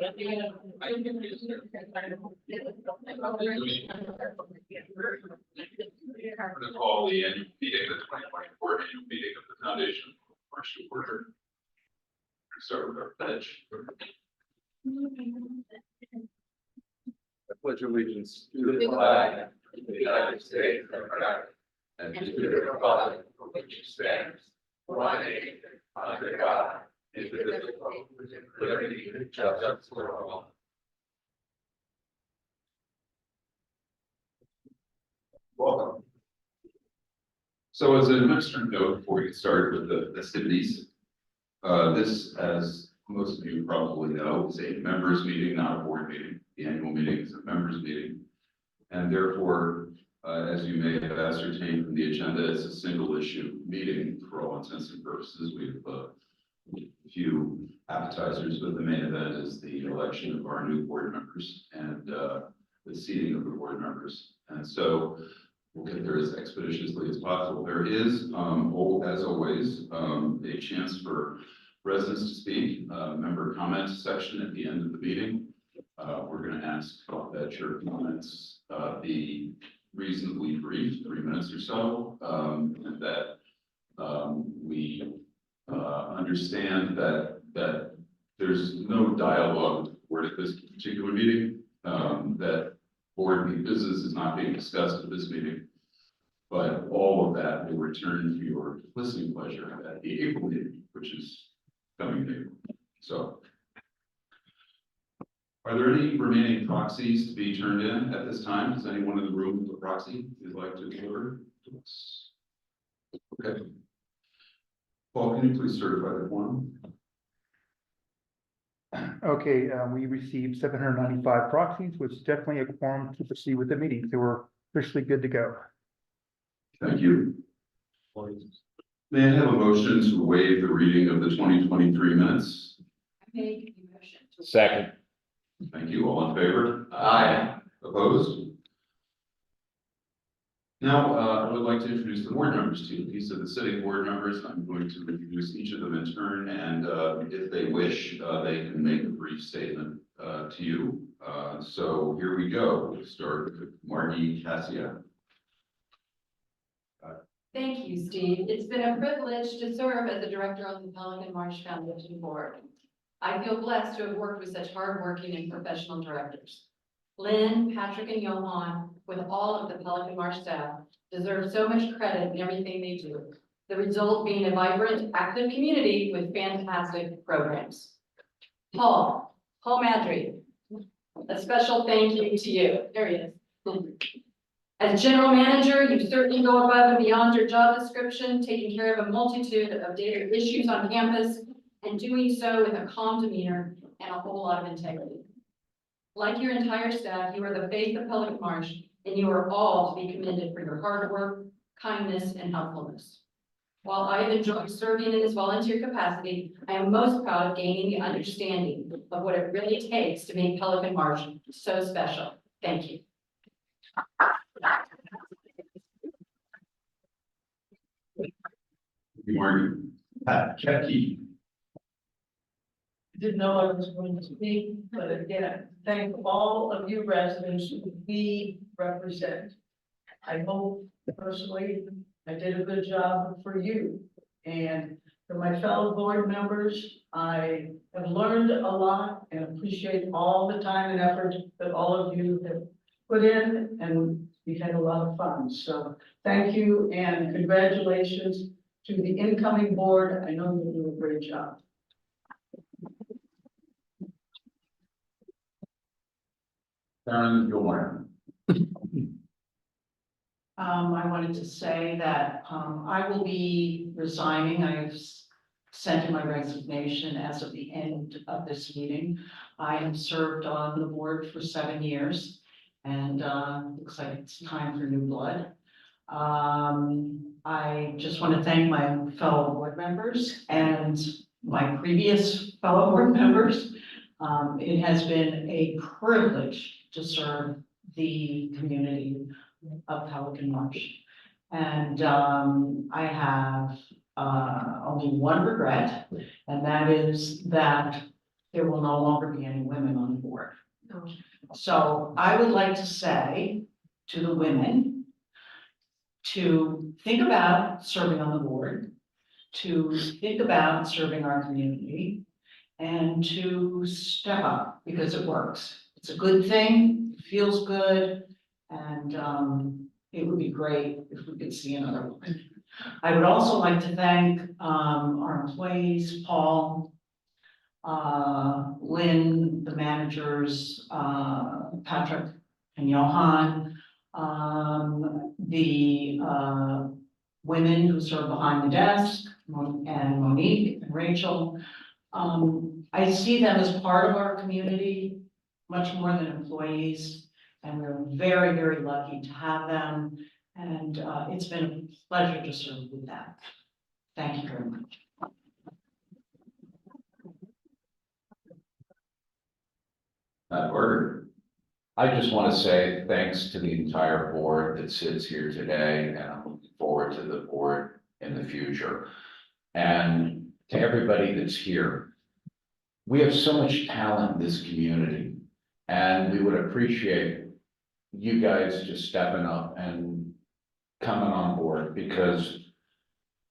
to call the annual meeting, the 2024 annual meeting of the Foundation for March to order. Start with our pledge. I pledge allegiance to the flag of the United States of America and to the republic for which it stands, one nation, under God, indivisible, with liberty and justice for all. Welcome. So as an administrative note, before we get started with the festivities, this, as most of you probably know, is a members meeting, not a board meeting. The annual meeting is a members meeting. And therefore, as you may have ascertained from the agenda, it's a single issue meeting for all intents and purposes. We have a few appetizers, but the main event is the election of our new board members and the seating of the board members. And so we'll get there as expeditiously as possible. There is, as always, a chance for residents to speak, member comment section at the end of the meeting. We're going to ask that your comments be reasonably brief, 3 minutes or so, and that we understand that there's no dialogue with the board at this particular meeting, that board business is not being discussed at this meeting, but all of that will return to your listening pleasure at the April meeting, which is coming in April. So, are there any remaining proxies to be turned in at this time? Does anyone in the room with a proxy you'd like to deliver to us? Okay. Paul, can you please certify the quorum? Okay, we received 795 proxies, which is definitely a quorum to proceed with the meeting. So we're officially good to go. Thank you. May I have a motion to waive the reading of the 2023 minutes? Make a motion. Second. Thank you. All in favor? Aye. Opposed? Now, I would like to introduce the board members to you. These are the sitting board members. I'm going to introduce each of them in turn, and if they wish, they can make a brief statement to you. So here we go. We'll start with Margie Cassia. Thank you, Steve. It's been a privilege to serve as a director on the Pelican Marsh Foundation Board. I feel blessed to have worked with such hardworking and professional directors. Lynn, Patrick, and Johan, with all of the Pelican Marsh staff, deserve so much credit in everything they do. The result being a vibrant, active community with fantastic programs. Paul Madry, a special thank you to you. There he is. As general manager, you certainly go above and beyond your job description, taking care of a multitude of daily issues on campus and doing so with a calm demeanor and a whole lot of integrity. Like your entire staff, you are the face of Pelican Marsh, and you are all to be commended for your hard work, kindness, and helpfulness. While I have enjoyed serving in this volunteer capacity, I am most proud of gaining the understanding of what it really takes to make Pelican Marsh so special. Thank you. Good morning. Pat Kepke. Didn't know I was going to speak, but again, thank all of you residents who we represent. I hope personally I did a good job for you. And for my fellow board members, I have learned a lot and appreciate all the time and effort that all of you have put in, and we've had a lot of fun. So thank you and congratulations to the incoming board. I know you do a great job. Karen Gilmore. I wanted to say that I will be resigning. I've sent in my resignation as of the end of this meeting. I have served on the board for 7 years, and looks like it's time for new blood. I just want to thank my fellow board members and my previous fellow board members. It has been a privilege to serve the community of Pelican Marsh. And I have only one regret, and that is that there will no longer be any women on the board. So I would like to say to the women to think about serving on the board, to think about serving our community, and to step up because it works. It's a good thing, it feels good, and it would be great if we could see another woman. I would also like to thank our employees, Paul, Lynn, the managers, Patrick and Johan, the women who serve behind the desk, and Monique and Rachel. I see them as part of our community, much more than employees, and we're very, very lucky to have them. And it's been a pleasure to serve with them. Thank you very much. Matt Barger. I just want to say thanks to the entire board that sits here today, and I'm looking forward to the board in the future. And to everybody that's here, we have so much talent in this community, and we would appreciate you guys just stepping up and coming on board, because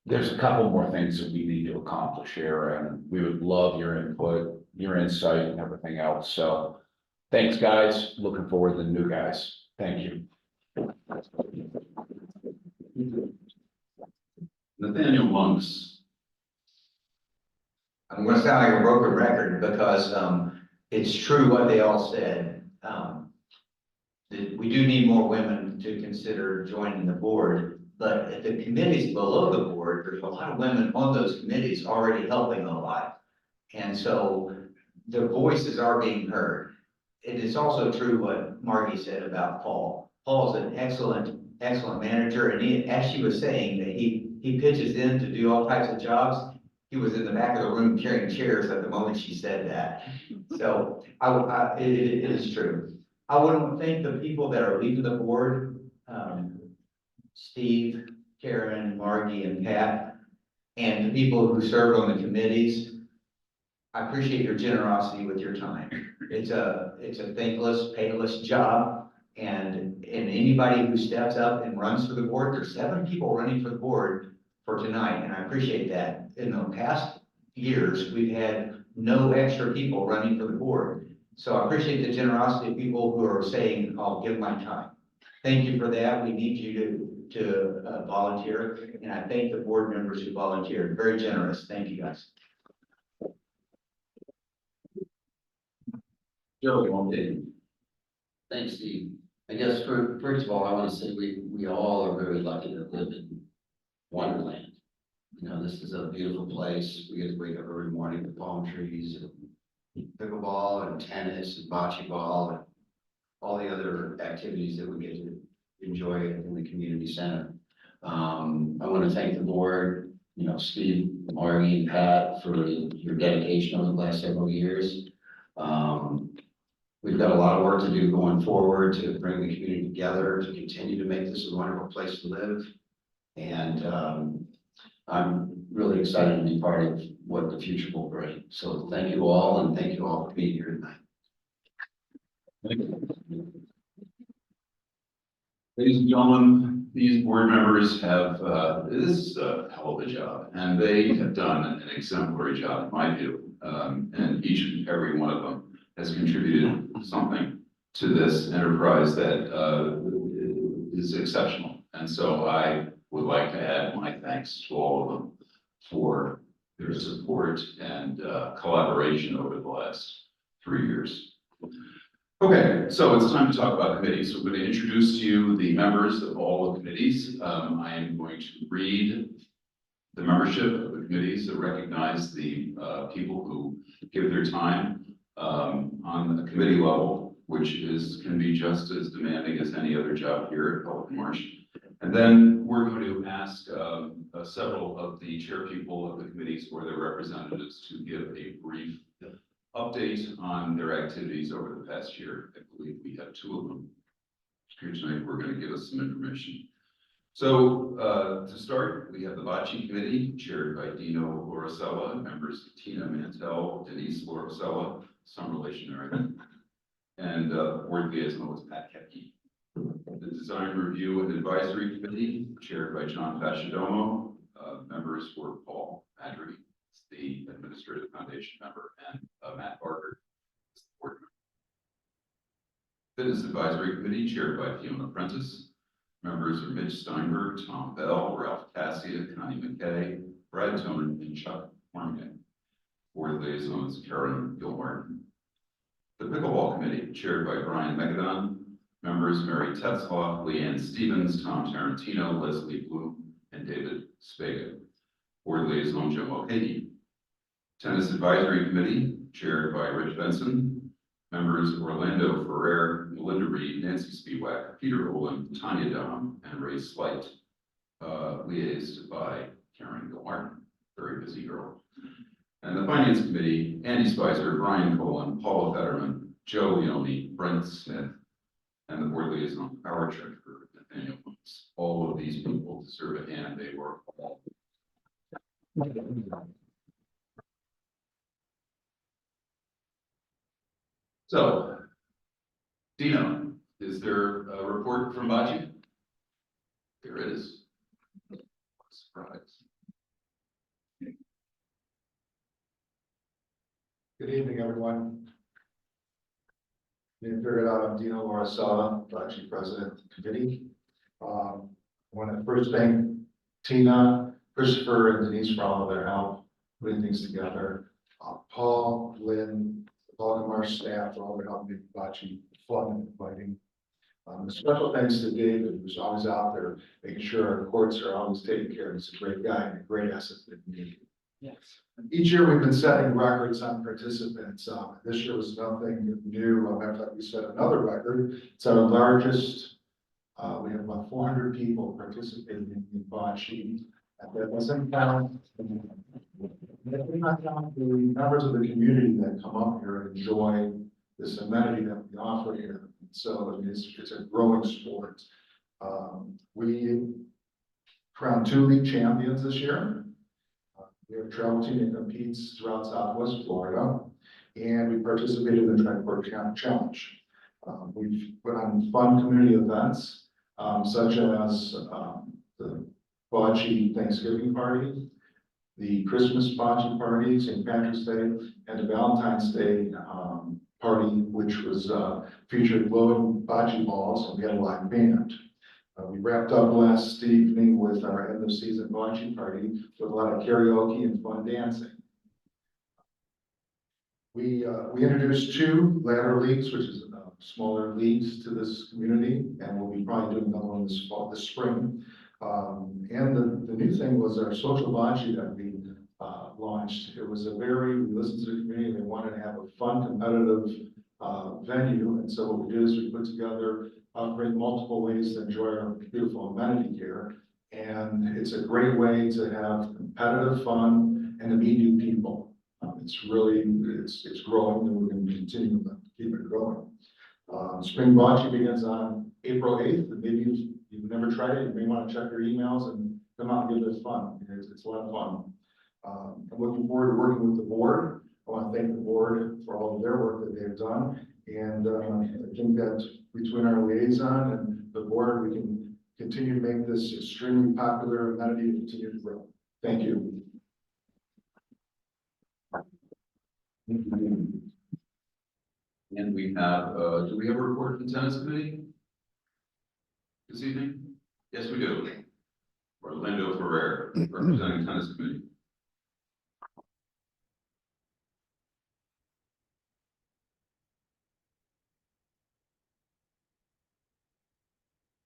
there's a couple more things that we need to accomplish here, and we would love your input, your insight, and everything else. So thanks, guys. Looking forward to the new guys. Thank you. Nathaniel Monks. I'm gonna sound like a broken record because, it's true what they all said. That we do need more women to consider joining the board, but at the committees below the board, there's a lot of women on those committees already helping a lot. And so their voices are being heard. It is also true what Margie said about Paul. Paul's an excellent manager, and he, as she was saying, that he pitches in to do all types of jobs. He was in the back of the room carrying chairs at the moment she said that. So it is true. I want to thank the people that are leaving the board, Steve, Karen, Margie, and Pat, and the people who served on the committees. I appreciate your generosity with your time. It's a thankless, painless job, and anybody who steps up and runs for the board, there's 7 people running for the board for tonight, and I appreciate that. In the past years, we've had no extra people running for the board. So I appreciate the generosity of people who are saying, I'll give my time. Thank you for that. We need you to volunteer, and I thank the board members who volunteered. Very generous. Thank you, guys. Joe Walden. Thanks, Steve. I guess first of all, I want to say we all are very lucky to live in Wonderland. You know, this is a beautiful place. We get to wake up every morning with palm trees and pickleball and tennis and bocce ball and all the other activities that we get to enjoy in the community center. I want to thank the board, you know, Steve, Margie, and Pat for your dedication over the last several years. We've got a lot of work to do going forward to bring the community together, to continue to make this a wonderful place to live. And I'm really excited to be part of what the future will bring. So thank you all, and thank you all for being here tonight. Ladies and gentlemen, these board members have, this is a hell of a job, and they have done an exemplary job, in my view. And each and every one of them has contributed something to this enterprise that is exceptional. And so I would like to add my thanks to all of them for their support and collaboration over the last 3 years. Okay, so it's time to talk about committees. So I'm going to introduce to you the members of all the committees. I am going to read the membership of the committees that recognize the people who give their time on the committee level, which can be just as demanding as any other job here at Pelican Marsh. And then we're going to ask several of the chair people of the committees or their representatives to give a brief update on their activities over the past year. I believe we have 2 of them here tonight. We're going to give us some information. So, to start, we have the Bocce Committee chaired by Dino Lauricella, members Tina Mantel, Denise Lauricella, some relation there. And, board liaison was Pat Kepke. The Design Review and Advisory Committee chaired by John Fascidomo, members were Paul Madry, the Administrative Foundation member, and Matt Barker, the board member. Fitness Advisory Committee chaired by Fiona Prentice. Members are Mitch Steinberg, Tom Bell, Ralph Cassia, Connie McKay, Brad Toner, and Chuck Hornigan. Board liaisons Karen Gilmartin. The Pickleball Committee chaired by Brian Megadon. Members Mary Tetzloff, Leanne Stevens, Tom Tarantino, Leslie Bloom, and David Spega. Board liaison Joe Mulcahy. Tennis Advisory Committee chaired by Rich Benson. Members Orlando Ferrer, Melinda Reed, Nancy Spiewak, Peter Olin, Tanya Dom, and Ray Slight. Liaised by Karen Gilmartin, very busy girl. And the Finance Committee, Andy Spicer, Brian Colin, Paula Fetterman, Joe Leone, Brent Smith, and the board liaison, our treasurer, Nathaniel Woods. All of these people deserve a hand. They were all. So, Dino, is there a report from Bocce? There is. Surprise. Good evening, everyone. You figured out I'm Dino Lauricella, Bocce President of the Committee. I want to first thank Tina, Christopher, and Denise for all of their help putting things together. Paul, Lynn, the Baltimore staff for all their help making Bocce fun and inviting. Special thanks to David, who's always out there making sure our courts are always taken care of. He's a great guy and a great asset to the community. Yes. Each year we've been setting records on participants. This year was nothing new. Matter of fact, we set another record. It's our largest. We have about 400 people participating in Bocce. That doesn't count. That does not count the members of the community that come up here and enjoy this amenity that we offer here. So I mean, it's a growing sport. We crowned 2 league champions this year. We have a travel team that competes throughout Southwest Florida, and we participated in the Tri-Port Challenge. We've put on fun community events, such as the Bocce Thanksgiving party, the Christmas Bocce party, St. Patrick's Day, and the Valentine's Day party, which was featured glowing bocce balls, and we had a live band. We wrapped up last evening with our end of season bocce party with a lot of karaoke and fun dancing. We introduced 2 ladder leagues, which is smaller leagues to this community, and we'll be probably doing another one this spring. And the new thing was our social bocce that we launched. It was we listened to the community. They wanted to have a fun, competitive venue, and so what we did is we put together multiple ways to enjoy our beautiful amenity here. And it's a great way to have competitive fun and to meet new people. It's growing, and we're going to continue to keep it growing. Spring Bocce begins on April 8th, and maybe you've never tried it, you may want to check your emails and come out and give it fun. It's a lot of fun. I'm looking forward to working with the board. I want to thank the board for all of their work that they've done. And I think that between our liaison and the board, we can continue to make this extremely popular amenity and continue to grow. Thank you. And we have, do we have a report from the tennis committee this evening? Yes, we do. Orlando Ferrer, representing tennis committee.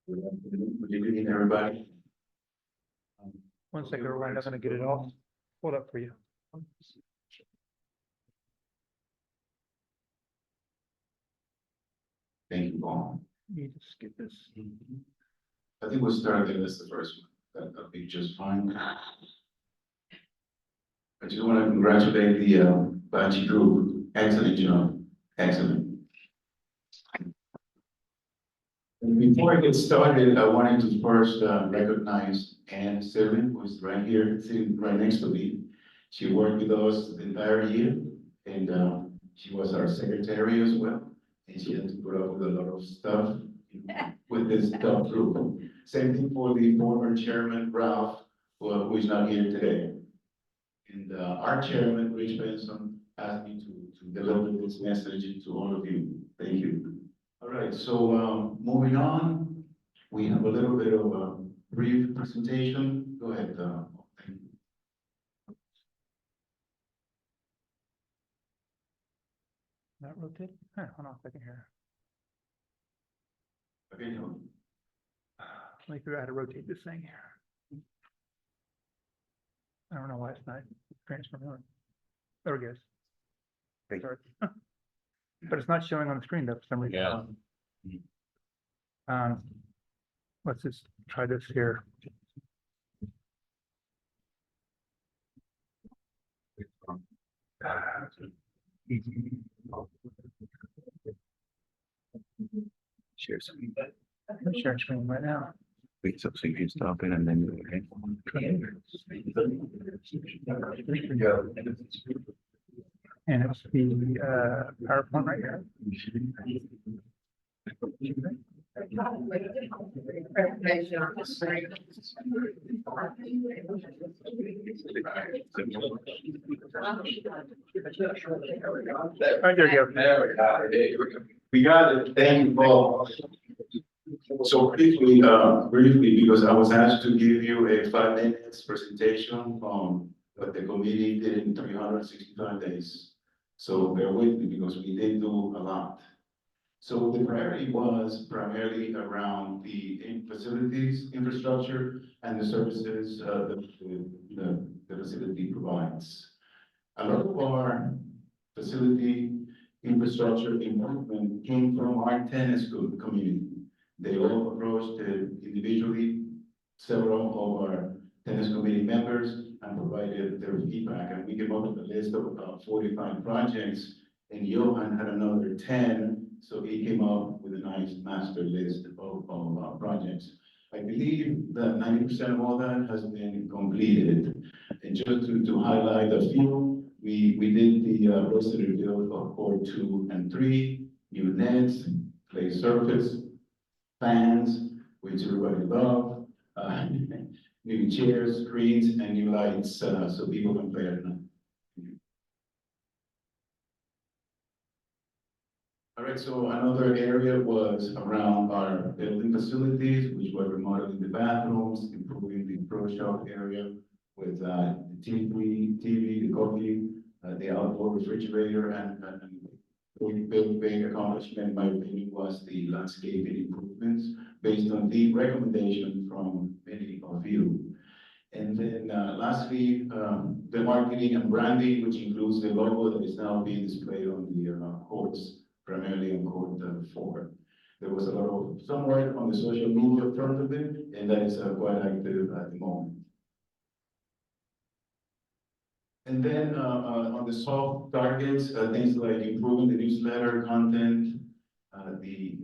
Good evening, everybody. 1 second, Ryan, I'm gonna get it all pulled up for you. Thank you, Paul. You just get this. I think we'll start doing this the first one. That'll be just fine. I just want to congratulate the Bocce group. Excellent job. Excellent. Before I get started, I wanted to first recognize Ann Sylvan, who is right here, sitting right next to me. She worked with us the entire year, and she was our secretary as well. And she had to put up with a lot of stuff with this tough group. Same thing for the former chairman, Ralph, who is not here today. And our chairman, Rich Benson, asked me to deliver this message to all of you. Thank you. All right, so moving on, we have a little bit of a brief presentation. Go ahead. Thank you. Not rotate? Huh, hold on a second here. Okay, no. Let me figure out how to rotate this thing here. I don't know why it's not transferring on. There it goes. Sorry. But it's not showing on the screen though, for some reason. Yeah. Let's just try this here. Share something. I'm sharing screen right now. Wait, so you can stop it and then, okay? And it's the PowerPoint right here. Right, there you go. We got it. Thank you, Paul. So briefly, because I was asked to give you a 5 minutes presentation on what the committee did in 365 days. So bear with me because we did do a lot. So the priority was primarily around the facilities, infrastructure, and the services the facility provides. A lot of our facility infrastructure improvement came from our tennis community. They all approached individually several of our tennis committee members and provided their feedback. And we came up with a list of about 45 projects, and Johan had another 10. So he came up with a nice master list of projects. I believe that 90% of all that has been completed. And just to highlight a few, we did the rest of the build of court 2 and 3, new nets, play surface, fans, which everybody love, new chairs, screens, and new lights, so people can play at night. All right, so another area was around our building facilities, which were remodeling the bathrooms, improving the pro shop area with the TV, the coffee, the outdoor refrigerator, and big accomplishment, in my opinion, was the landscaping improvements based on the recommendation from many of you. And then lastly, the marketing and branding, which includes the logo that is now being displayed on the courts, primarily on court 4. There was a lot of some work on the social media front of it, and that is quite active at the moment. And then on the soft targets, things like improving the newsletter content, the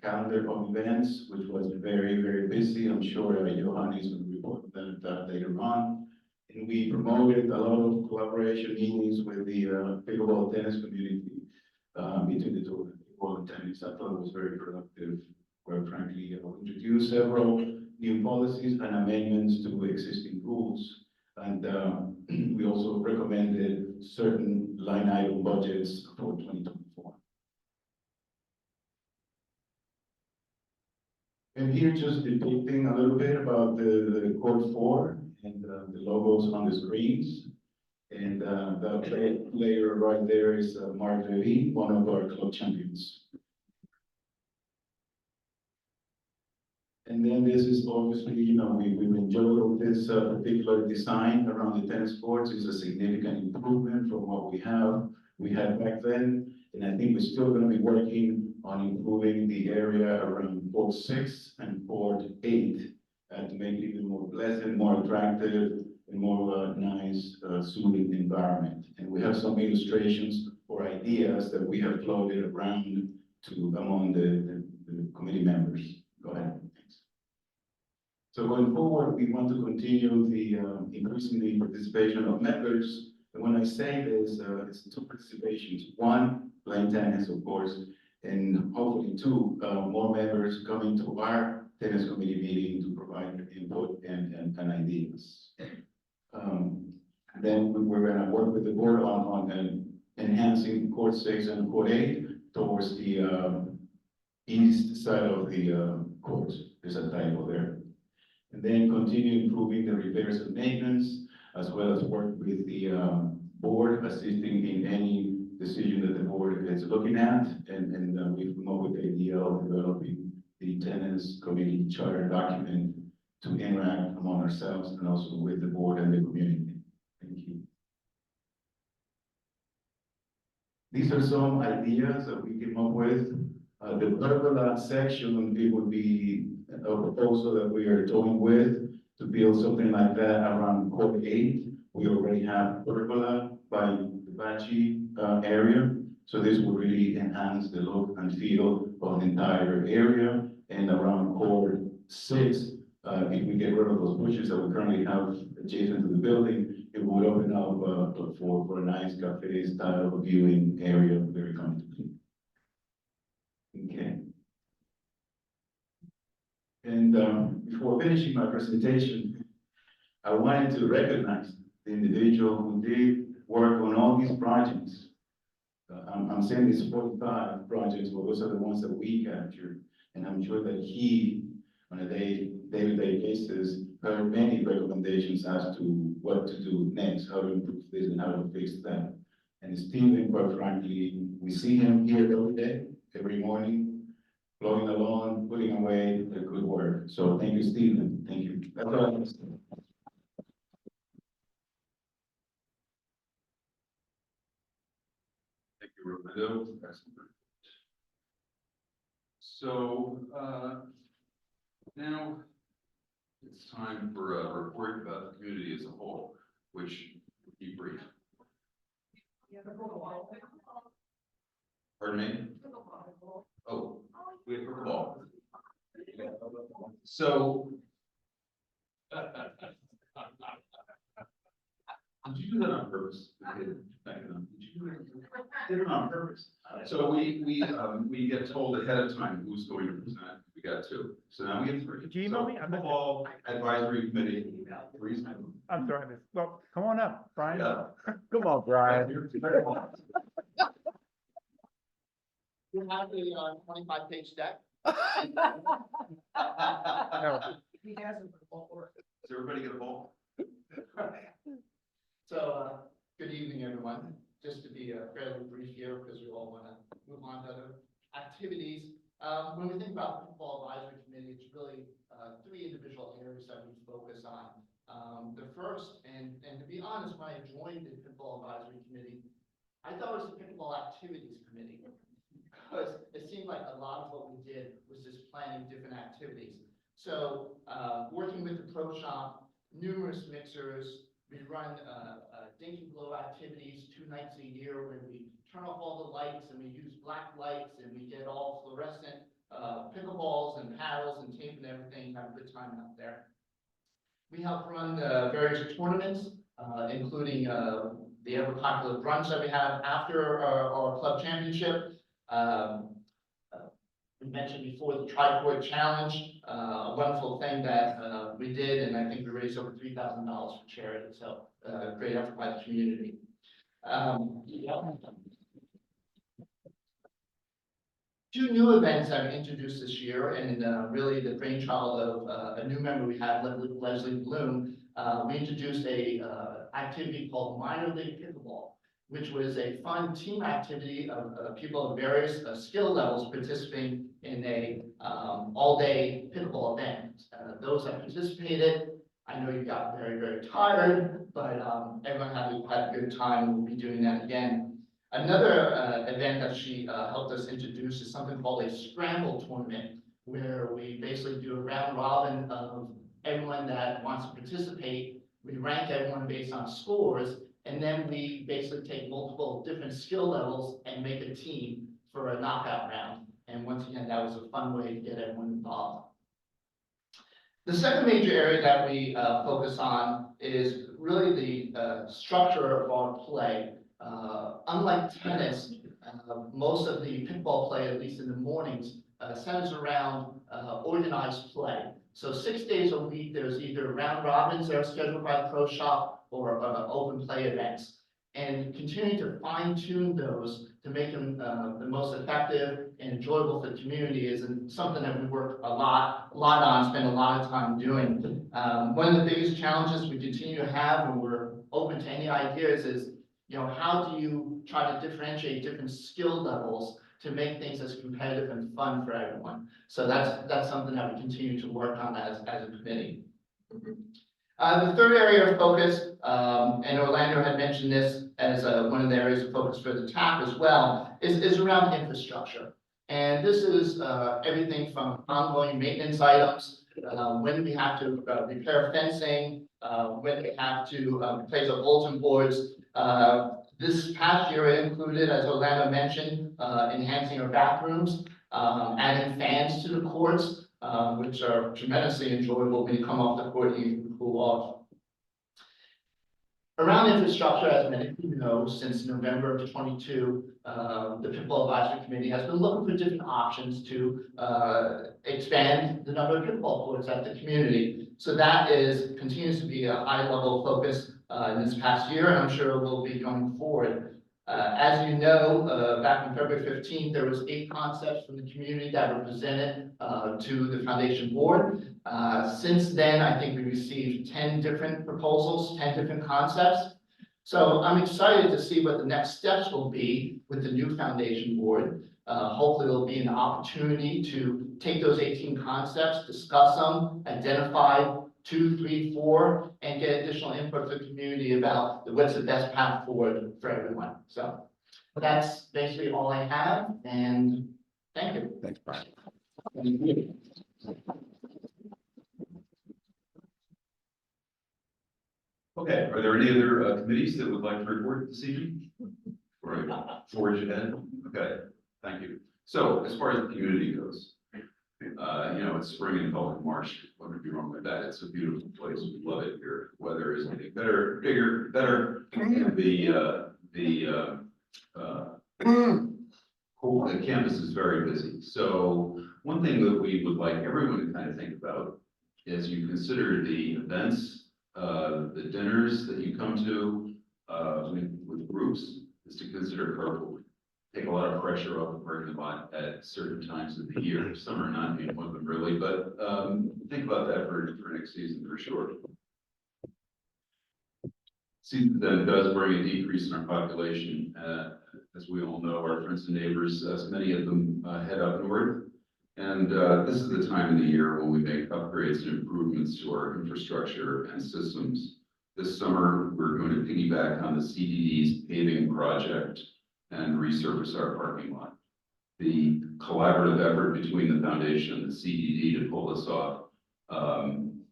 calendar of events, which was very, very busy. I'm sure Johan is going to report that later on. And we promoted a lot of collaboration meetings with the pickleball tennis community between the two of them, pickleball and tennis. I thought it was very productive, where frankly, introduced several new policies and amendments to existing rules. And we also recommended certain line item budgets for 2024. And here just depicting a little bit about the court 4 and the logos on the screens. And the player right there is Mark Levy, one of our club champions. And then this is obviously, we've enjoyed this particular design around the tennis courts. It's a significant improvement from what we had back then. And I think we're still going to be working on improving the area around Court 6 and Court 8 to make it even more pleasant, more attractive, and more of a nice, soothing environment. And we have some illustrations or ideas that we have floated around among the committee members. Go ahead. Thanks. So going forward, we want to continue the increasing the participation of members. And when I say this, it's two participations. One, playing tennis, of course, and hopefully two, more members coming to our tennis committee meeting to provide their input and ideas. Then we're gonna work with the board on enhancing court 6 and court 8 towards the east side of the court. There's a typo there. And then continue improving the repairs and maintenance, as well as work with the board, assisting in any decision that the board is looking at. And we've come up with the idea of developing the tenants committee charter document to interact among ourselves and also with the board and the community. Thank you. These are some ideas that we came up with. The pergola section, it would be a proposal that we are toying with to build something like that around Court 8. We already have pergola by the Bachi area. So this will really enhance the look and feel of the entire area. And around Court 6, if we get rid of those bushes that we currently have adjacent to the building, it would open up for a nice cafe style viewing area very comfortably. Okay. And before finishing my presentation, I wanted to recognize the individual who did work on all these projects. I'm saying these 45 projects, but those are the ones that we captured. And I'm sure that he, on a day-to-day basis, heard many recommendations as to what to do next, how to improve this and how to fix that. And Stephen, quite frankly, we see him here every day, every morning, blowing the lawn, putting away the good work. So thank you, Stephen. Thank you. That's all I have to say. Thank you, Romeo. So, now it's time for a report about the community as a whole, which will be brief. Pardon me? Oh, we have pickleball. So. Did you do that on purpose? Did you do it? Did it on purpose? So we get told ahead of time who's going to present. We got 2. So now we have 3. Did you email me? I missed it. Pickleball Advisory Committee. I'm sorry, miss. Well, come on up, Brian. Yeah. Come on, Brian. You have a 25-page deck. No. He hasn't before. Does everybody get a ball? So, good evening, everyone. Just to be fairly brief here, because we all want to move on to other activities. When we think about the Pickleball Advisory Committee, it's really 3 individual areas that we focus on. The first, and to be honest, when I joined the Pickleball Advisory Committee, I thought it was the Pickleball Activities Committee, because it seemed like a lot of what we did was just planning different activities. So, working with the Pro Shop, numerous mixers, we run Dink and Glow activities 2 nights a year where we turn off all the lights and we use black lights and we get all fluorescent pickleballs and paddles and tape and everything, have a good time out there. We help run various tournaments, including the ever popular brunch that we have after our club championship. We mentioned before the Tri-Court Challenge, a wonderful thing that we did, and I think we raised over $3,000 for charity. So great effort by the community. Yeah. 2 new events I've introduced this year, and really the brainchild of a new member we had, Leslie Bloom. We introduced a activity called Minor League Pickleball, which was a fun team activity of people of various skill levels participating in a all-day pickleball event. Those that participated, I know you got very, very tired, but everyone had a good time. We'll be doing that again. Another event that she helped us introduce is something called a scramble tournament, where we basically do a round robin of everyone that wants to participate. We rank everyone based on scores, and then we basically take multiple different skill levels and make a team for a knockout round. that was a fun way to get everyone involved. The second major area that we focus on is really the structure of our play. Unlike tennis, most of the pickleball play, at least in the mornings, centers around organized play. So 6 days a week, there's either round robins that are scheduled by the pro shop or open play events. And continuing to fine tune those to make them the most effective and enjoyable for the community is something that we work a lot on, spend a lot of time doing. One of the biggest challenges we continue to have, and we're open to any ideas, is how do you try to differentiate different skill levels to make things as competitive and fun for everyone? So that's something that we continue to work on as a committee. The third area of focus, and Orlando had mentioned this as one of the areas of focus for the TAP as well, is around infrastructure. And this is everything from ongoing maintenance items, when we have to repair fencing, when we have to replace our bulletin boards. This past year it included, as Orlando mentioned, enhancing our bathrooms, adding fans to the courts, which are tremendously enjoyable when you come off the court and you can cool off. Around infrastructure, as many of you know, since November of 22, the Pickleball Advisory Committee has been looking for different options to expand the number of pickleball courts at the community. So that continues to be a high level focus in this past year, and I'm sure it will be going forward. As you know, back on February 15th, there was 8 concepts from the community that were presented to the foundation board. Since then, I think we received 10 different proposals, 10 different concepts. So I'm excited to see what the next steps will be with the new foundation board. Hopefully there'll be an opportunity to take those 18 concepts, discuss them, identify 2, 3, 4, and get additional input from the community about what's the best path forward for everyone. So that's basically all I have, and thank you. Thanks, Brian. Okay, are there any other committees that would like to report this evening? Before I forge ahead? Okay, thank you. So as far as the community goes, it's spring in Pelican Marsh. What could be wrong with that? It's a beautiful place. We love it here. Weather is getting better, bigger, better. And the campus is very busy. So one thing that we would like everyone to kind of think about as you consider the events, the dinners that you come to with groups, is to consider carpooling. Take a lot of pressure off the parking lot at certain times of the year. Summer not being one of them really, but think about that for next season for sure. Season then does bring a decrease in our population. As we all know, our friends and neighbors, many of them head up north. And this is the time of the year when we make upgrades and improvements to our infrastructure and systems. This summer, we're going to piggyback on the CDD's paving project and resurface our parking lot. The collaborative effort between the foundation and the CDD to pull this off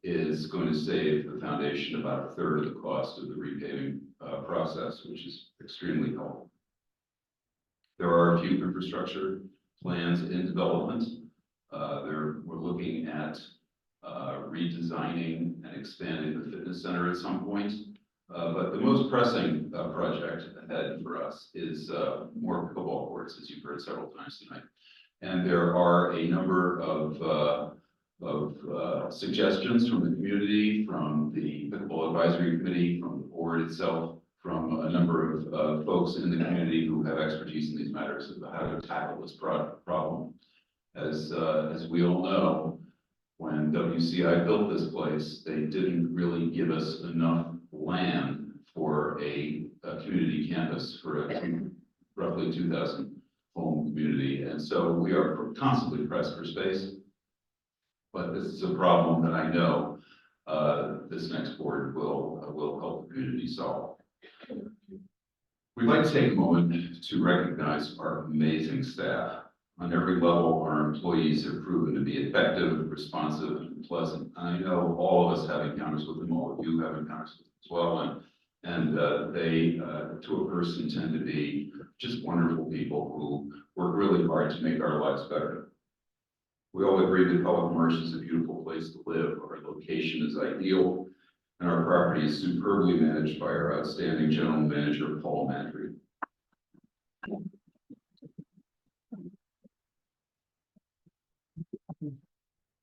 is going to save the foundation about 1/3 of the cost of the repaving process, which is extremely helpful. There are a few infrastructure plans in development. We're looking at redesigning and expanding the fitness center at some point. But the most pressing project ahead for us is more pickleball courts, as you've heard several times tonight. And there are a number of suggestions from the community, from the Pickleball Advisory Committee, from the board itself, from a number of folks in the community who have expertise in these matters about how to tackle this problem. As we all know, when WCI built this place, they didn't really give us enough land for a community campus for a roughly 2,000 home community. And so we are constantly pressed for space. But this is a problem that I know this next board will help the community solve. We'd like to take a moment to recognize our amazing staff. On every level, our employees have proven to be effective, responsive, and pleasant. I know all of us have encounters with them, all of you have encounters with them as well, and they, to a person, tend to be just wonderful people who work really hard to make our lives better. We all agree that Pelican Marsh is a beautiful place to live. Our location is ideal, and our property is superbly managed by our outstanding general manager, Paul Mandry.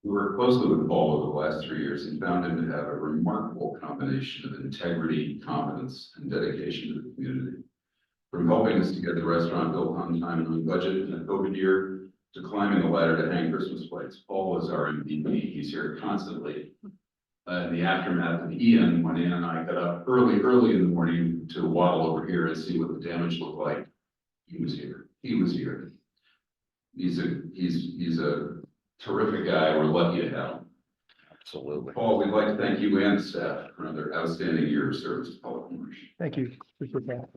We worked closely with Paul over the last 3 years and found him to have a remarkable combination of integrity, competence, and dedication to the community. From helping us to get the restaurant built on time and on budget in a COVID year, to climbing the ladder to hang Christmas lights, Paul was our MVP. He's here constantly. In the aftermath of Ian, when Ann and I got up early in the morning to waddle over here and see what the damage looked like, he was here. He was here. He's a terrific guy. We're lucky to have him. Absolutely. Paul, we'd like to thank you and the staff for another outstanding year of service to Pelican Marsh. Thank you. Appreciate that.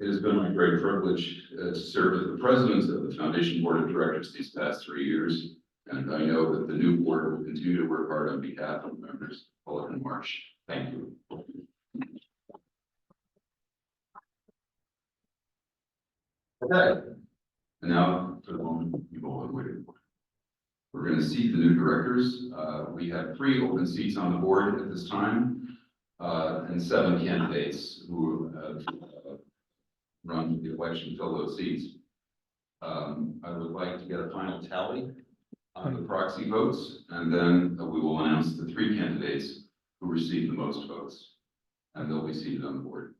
It has been my great privilege to serve as the president of the Foundation Board of Directors these past 3 years. And I know that the new board will continue to work hard on behalf of members of Pelican Marsh. Thank you. Okay. And now for the moment you've all been waiting for. We're going to seat the new directors. We have 3 open seats on the board at this time, and 7 candidates who have run the election to fill those seats. I would like to get a final tally on the proxy votes, and then we will announce the 3 candidates who received the most votes, and they'll be seated on the board.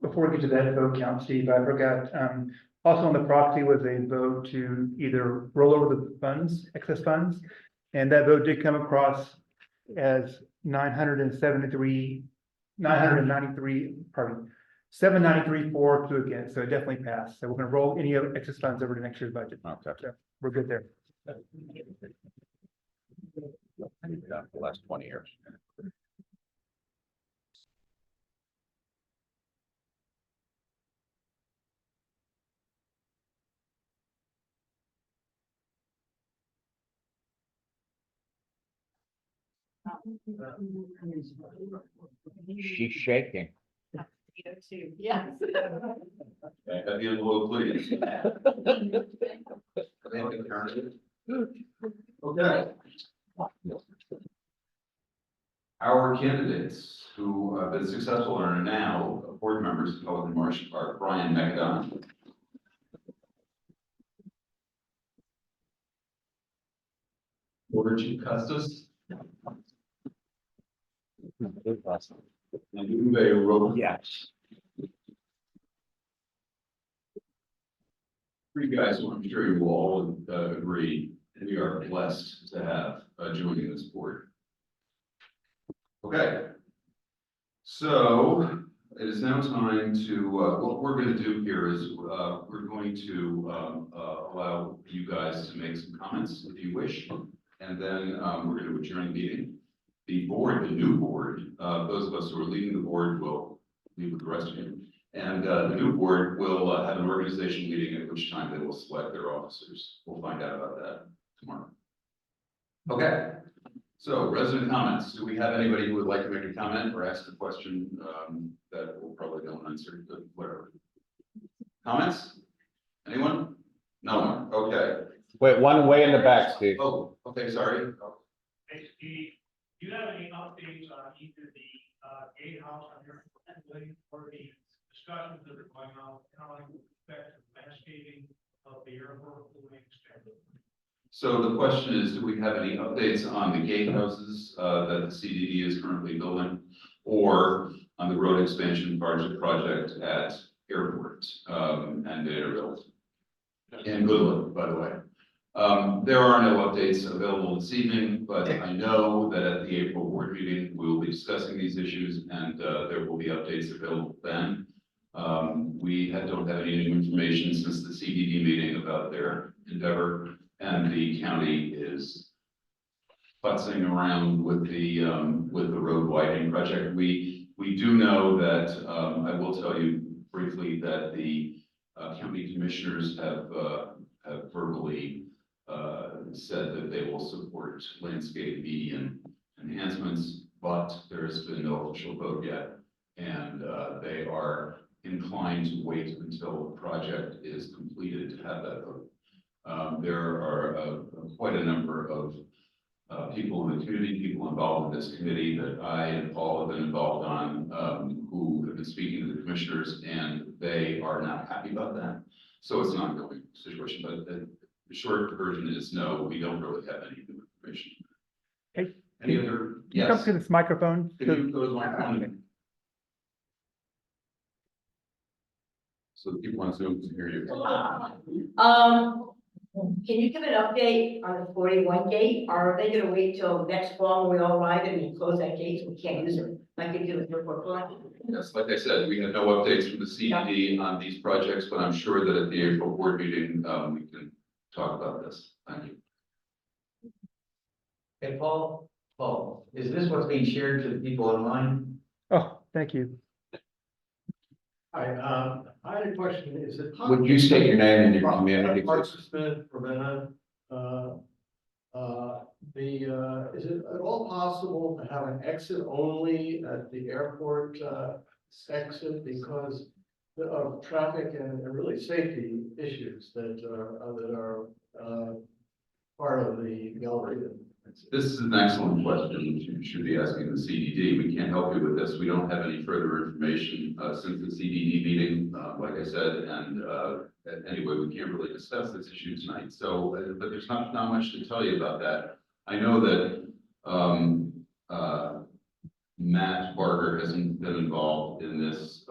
Before we get to that vote count, Steve, I forgot, also on the proxy was a vote to either roll over the funds, excess funds, and that vote did come across as 793 for, 2 against, so it definitely passed. So we're gonna roll any other excess funds over to next year's budget. Okay. So we're good there. The last 20 years. She's shaking. Yes. At the envelope, please. Okay. Our candidates who have been successful and are now board members of Pelican Marsh are Brian McAdon, George Custis, and Uwe Rowe. Yes. 3 guys who I'm sure you will all agree we are blessed to have joining this board. Okay. So it is now time to, what we're going to do here is we're going to allow you guys to make some comments if you wish. And then we're going to adjourn the meeting. The board, the new board, those of us who are leading the board will leave with the rest of you. And the new board will have an organization meeting at which time they will select their officers. We'll find out about that tomorrow. Okay. So resident comments. Do we have anybody who would like to make a comment or ask a question that we'll probably don't answer, but whatever. Comments? Anyone? No one. Okay. Wait, one way in the back, Steve. Oh, okay, sorry. Hey, Steve, do you have any updates on either the gatehouse on your way or the discussions that are going on, how with respect to landscaping of the airport moving extended? So the question is, do we have any updates on the gatehouses that the CDD is currently building, or on the road expansion project at Airport and Vanderbilt and Goodland, by the way? There are no updates available this evening, but I know that at the April board meeting, we will be discussing these issues, and there will be updates available then. We don't have any new information since the CDD meeting about their endeavor, and the county is futzing around with the road widening project. We do know that I will tell you briefly that the county commissioners have verbally said that they will support landscape median enhancements, but there has been no official vote yet. And they are inclined to wait until the project is completed to have that vote. There are quite a number of people in the community, people involved in this committee that I and Paul have been involved on, who have been speaking to the commissioners, and they are not happy about that. So it's an ongoing situation, but the short version is no, we don't really have any new information. Okay. Any other? Can you Yes. come to this microphone? Can you go to the microphone? So the people on Zoom can hear you. Can you give an update on the 41 gate? Are they gonna wait till next fall when we all ride it and close that gate so we can't use it like they do with Airport Boulevard? Yes, like I said, we have no updates from the CDD on these projects, but I'm sure that at the April board meeting, we can talk about this. Thank you. Hey, Paul, is this what's being shared to the people online? Oh, thank you. Hi, I had a question, is it? Would you state your name and your community, Mark please? Smith, Ravenna. Is it at all possible to have an exit only at the airport, exit because of traffic and really safety issues that are part of the gallery? This is an excellent question, which you should be asking the CDD. We can't help you with this. We don't have any further information, since the CDD meeting, like I said, and, anyway, we can't really discuss this issue tonight. So, but there's not much to tell you about that. I know that, Matt Barger hasn't been involved in this,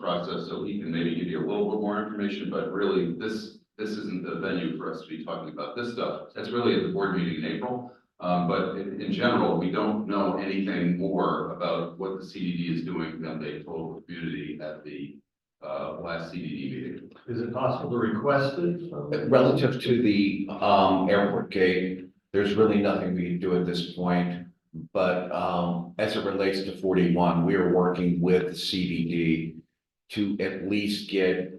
process, so he can maybe give you a little bit more information, but really, this isn't the venue for us to be talking about this stuff. That's really at the board meeting in April. But in general, we don't know anything more about what the CDD is doing than they told the community at the last CDD meeting. Is it possible to request it? Relative to the airport gate, there's really nothing we can do at this point. But as it relates to 41, we are working with the CDD to at least get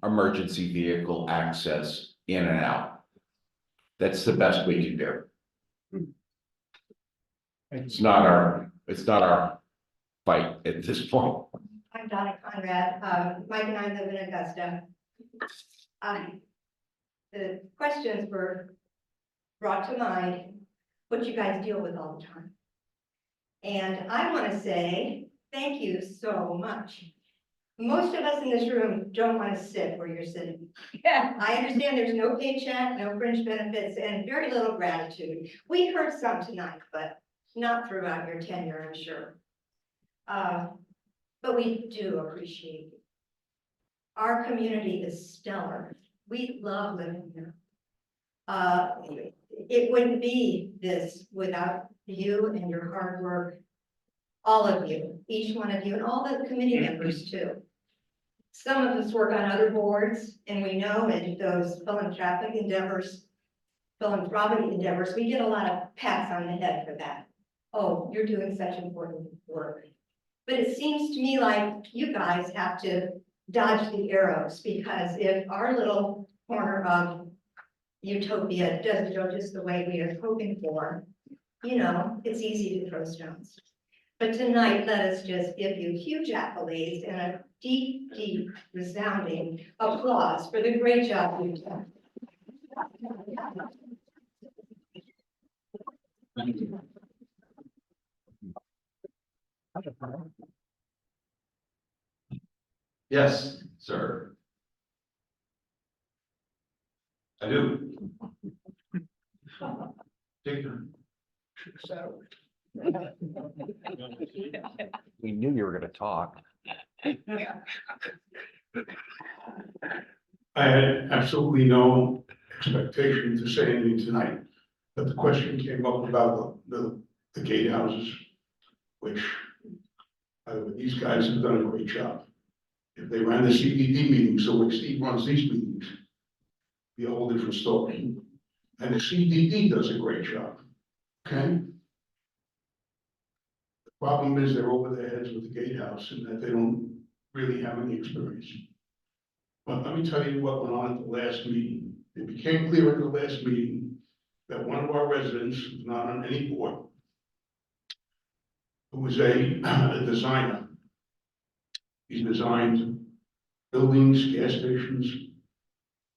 emergency vehicle access in and out. That's the best we can do. It's not our fight at this point. I'm Donna Conrad. Mike and I live in Augusta. The questions were brought to mind, what you guys deal with all the time. And I want to say thank you so much. Most of us in this room don't want to sit where you're sitting. Yeah, I understand there's no paycheck, no fringe benefits, and very little gratitude. We heard some tonight, but not throughout your tenure, I'm sure. But we do appreciate you. Our community is stellar. We love living here. It wouldn't be this without you and your hard work. All of you, each one of you, and all the committee members too. Some of us work on other boards, and we know in those philanthropic endeavors, we get a lot of pats on the head for that. Oh, you're doing such important work. But it seems to me like you guys have to dodge the arrows, because if our little corner of utopia doesn't go just the way we are hoping for, you know, it's easy to throw stones. But tonight, let us just give you huge accolades and a deep, deep resounding applause for the great job you've done. Yes, sir. I do. Take your. We knew you were gonna talk. I had absolutely no expectation to say anything tonight, but the question came up about the gatehouses, which these guys have done a great job. If they ran the CPD meetings, so like Steve runs these meetings, be a whole different story. And the CDD does a great job, okay? The problem is they're over their heads with the gatehouse and that they don't really have any experience. But let me tell you what went on at the last meeting. It became clear at the last meeting that one of our residents, who's not on any board, who was a designer, He's designed buildings, gas stations,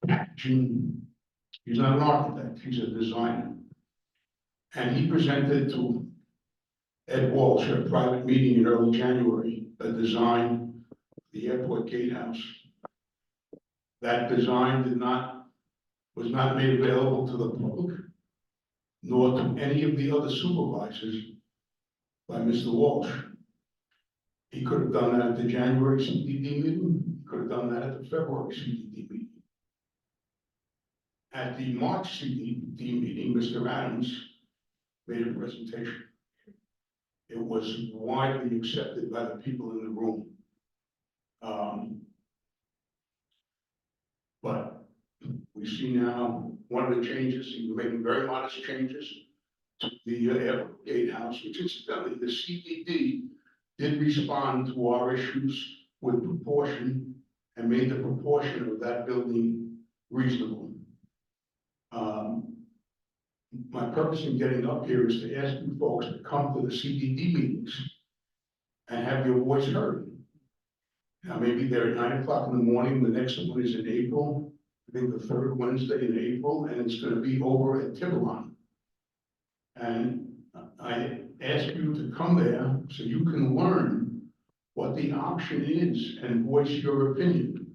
packaging. He's not an architect, he's a designer. And he presented to Ed Walsh at a private meeting in early January, a design, the airport gatehouse. That design was not made available to the public, nor to any of the other supervisors by Mr. Walsh. He could have done that at the January CDD meeting, he could have done that at the February CDD meeting. At the March CDD meeting, Mr. Adams made a presentation. It was widely accepted by the people in the room. But we see now one of the changes, he's making very modest changes to the airport gatehouse, which incidentally, the CDD did respond to our issues with proportion and made the proportion of that building reasonable. My purpose in getting up here is to ask you folks to come to the CDD meetings and have your voice heard. Now, maybe they're at 9 o'clock in the morning, the next one is in April, I think the third Wednesday in April, and it's gonna be over at Tiburon. And I ask you to come there so you can learn what the option is and voice your opinion.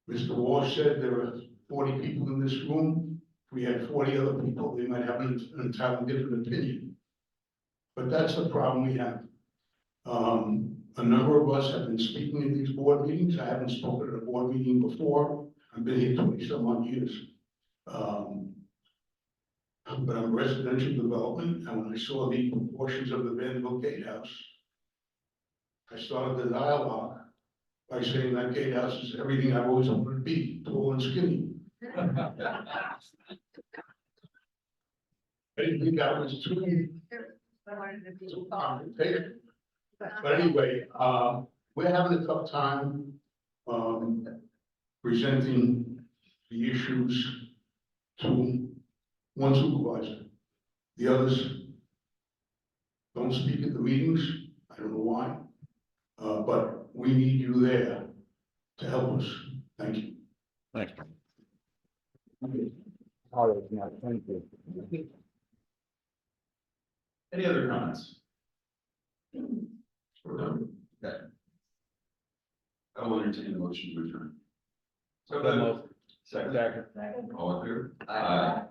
Mr. Walsh said there are 40 people in this room. If we had 40 other people, they might have an entirely different opinion. But that's the problem we have. A number of us have been speaking in these board meetings. I haven't spoken at a board meeting before. I've been here 20-some odd years. But I'm residential development, and when I saw the proportions of the Vanderbilt Gatehouse, I started the dialogue by saying that gatehouse is everything I've always wanted to be, tall and skinny. I didn't think that was too complicated. But anyway, we're having a tough time, presenting the issues to one supervisor. The others don't speak at the meetings. I don't know why. But we need you there to help us. Thank you. Thanks. Thank you. Any other comments? Okay. I will entertain a motion to adjourn. So, second. All in favor? Aye.